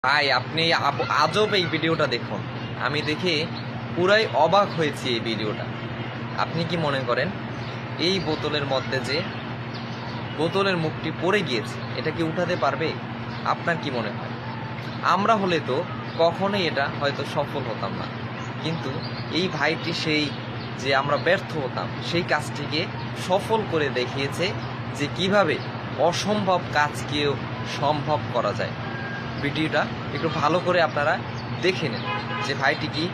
ভাই আপনি আজব এই ভিডিওটা দেখুন। আমি দেখে পুরাই অবাক হয়েছি এই ভিডিওটা। আপনি কি মনে করেন এই বোতলের মধ্যে যে বোতলের মুখটি পড়ে গিয়েছে এটা কি উঠাতে পারবে? আপনার কি মনে হয়? আমরা হলে তো কখনোই এটা হয়তো সফল হতাম না, কিন্তু এই ভাইটি সেই যে আমরা ব্যর্থ হতাম সেই কাজটিকে সফল করে দেখিয়েছে যে কিভাবে অসম্ভব কাজকেও সম্ভব করা যায়। ভিডিওটা একটু ভালো করে আপনারা দেখে নেন যে ভাইটি কি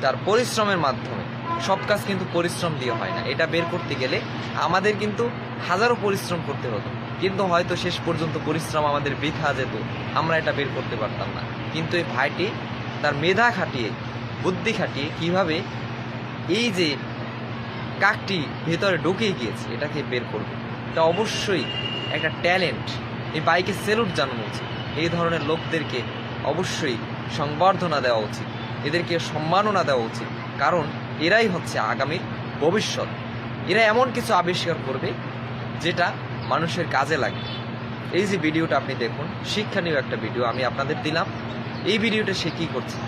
তার পরিশ্রমের মাধ্যমে, সব কাজ কিন্তু পরিশ্রম দিয়ে হয় না, এটা বের করতে গেলে আমাদের কিন্তু হাজারো পরিশ্রম করতে হতো, কিন্তু হয়তো শেষ পর্যন্ত পরিশ্রম আমাদের বৃথা যেত, আমরা এটা বের করতে পারতাম না। কিন্তু এই ভাইটি তার মেধা খাটিয়ে, বুদ্ধি খাটিয়ে কিভাবে এই যে কাকটি ভেতরে ঢুকে গিয়েছে এটাকে বের করবে, এটা অবশ্যই একটা ট্যালেন্ট। এই বাইকে সেলুট জানানো উচিত। এই ধরনের লোকদেরকে অবশ্যই সংবর্ধনা দেওয়া উচিত, এদেরকে সম্মাননা দেওয়া উচিত, কারণ এরাই হচ্ছে আগামীর ভবিষ্যৎ। এরা এমন কিছু আবিষ্কার করবে যেটা মানুষের কাজে লাগবে। এই যে ভিডিওটা আপনি দেখুন, শিক্ষণীয় একটা ভিডিও আমি আপনাদের দিলাম। এই ভিডিওটা সে কী করছে,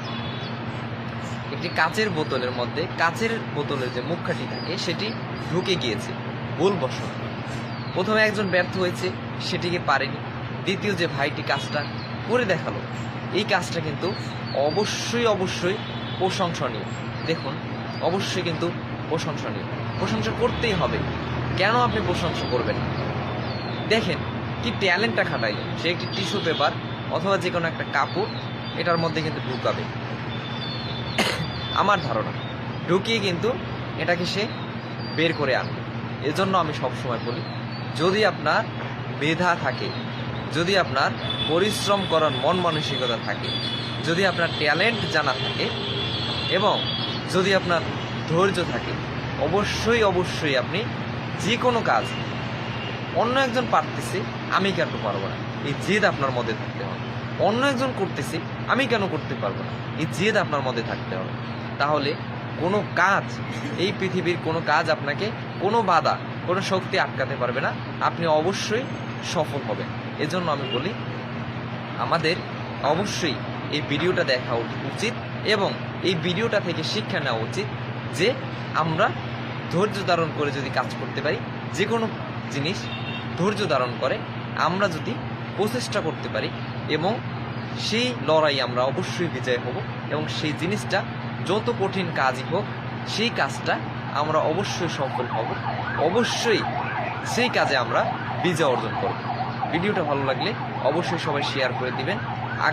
একটি কাচের বোতলের মধ্যে কাচের বোতলের যে মুখখাটি থাকে সেটি ঢুকে গিয়েছে ভুলবশত। প্রথমে একজন ব্যর্থ হয়েছে, সেটিকে পারেনি। দ্বিতীয় যে ভাইটি কাজটা করে দেখালো, এই কাজটা কিন্তু অবশ্যই প্রশংসনীয়। দেখুন, অবশ্যই কিন্তু প্রশংসনীয়, প্রশংসা করতেই হবে। কেন আপনি প্রশংসা করবেন না? দেখেন কি ট্যালেন্টটা খাটাইল। সে একটি টিস্যু পেপার অথবা যে কোনো একটা কাপড় এটার মধ্যে কিন্তু ঢুকাবে, আমার ধারণা ঢুকিয়ে কিন্তু এটাকে সে বের করে আনবে। এজন্য আমি সবসময় বলি, যদি আপনার মেধা থাকে, যদি আপনার পরিশ্রম করার মন মানসিকতা থাকে, যদি আপনার ট্যালেন্ট জানা থাকে এবং যদি আপনার ধৈর্য থাকে, অবশ্যই আপনি যে কোনো কাজ, অন্য একজন পারতেছে আমি কেন পারবো না, এই জেদ আপনার মধ্যে থাকতে হবে। অন্য একজন করতেছে আমি কেন করতে পারবো না, এই জেদ আপনার মধ্যে থাকতে হবে। তাহলে কোনো কাজ, এই পৃথিবীর কোনো কাজ আপনাকে কোনো বাধা, কোনো শক্তি আটকাতে পারবে না, আপনি অবশ্যই সফল হবেন। এজন্য আমি বলি, আমাদের অবশ্যই এই ভিডিওটা দেখা উচিত এবং এই ভিডিওটা থেকে শিক্ষা নেওয়া উচিত যে আমরা ধৈর্য ধারণ করে যদি কাজ করতে পারি, যে কোনো জিনিস ধৈর্য ধারণ করে আমরা যদি প্রচেষ্টা করতে পারি, এবং সেই লড়াই আমরা অবশ্যই বিজয় হব, এবং সেই জিনিসটা যত কঠিন কাজই হোক সেই কাজটা আমরা অবশ্যই সফল হব, অবশ্যই সেই কাজে আমরা বিজয় অর্জন করব। ভিডিওটা ভালো লাগলে অবশ্যই সবাই শেয়ার করে দিবেন।